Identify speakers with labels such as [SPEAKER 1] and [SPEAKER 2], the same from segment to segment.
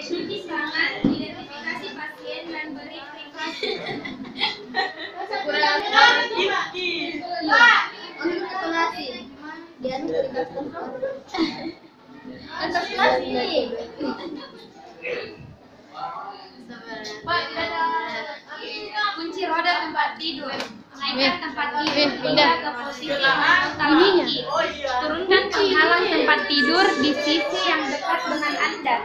[SPEAKER 1] Cuci tangan, identifikasi pasien dan beri privasi. Kunci roda tempat tidur. Naikkan tempat tidur pindah ke posisi horizontal kaki. Turunkan penghalang tempat tidur di sisi yang dekat dengan Anda.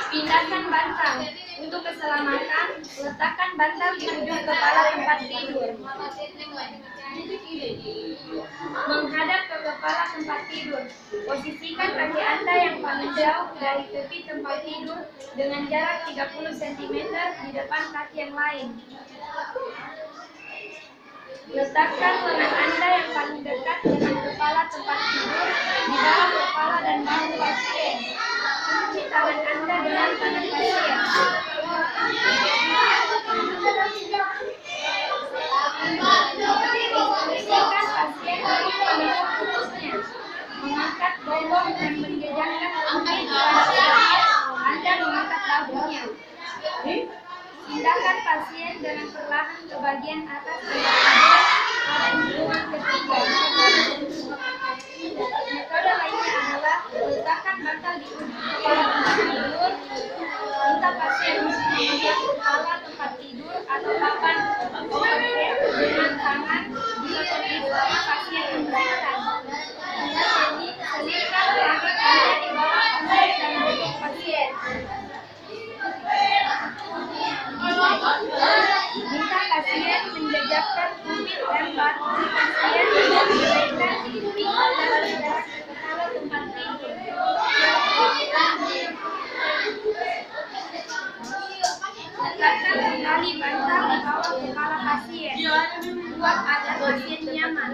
[SPEAKER 1] Pindahkan bantal. Untuk keselamatan, letakkan bantal di ujung kepala tempat tidur. Menghadap ke kepala tempat tidur. Posisikan kaki Anda yang paling jauh dari tepi tempat tidur dengan jarak 30 cm di depan kaki yang lain. Letakkan lengan Anda yang paling dekat dengan kepala tempat tidur di bawah kepala dan bahu pasien. Cuci tangan Anda dengan tangan pasien. Bersihkan pasien dari penutup putusnya. Mengangkat bobong dan menjejakkan kaki pada pasien. Anda mengangkat bahunya. Pindahkan pasien dengan perlahan ke bagian atas tempat tidur pada hubungan ketiga. Metode lainnya adalah letakkan bantal di ujung kepala tempat tidur. Minta pasien mengangkat kepala tempat tidur atau papan overhead dengan tangan jika kondisi pasien memungkinkan. Selipkan rambut Anda di bawah kaki dan bibir pasien. Minta pasien menjejakkan tumit dan bahu pasien dan menaikkan pipi dalam jarak kepala tempat tidur. Letakkan kembali bantal di bawah kepala pasien. Buat agar pasien nyaman.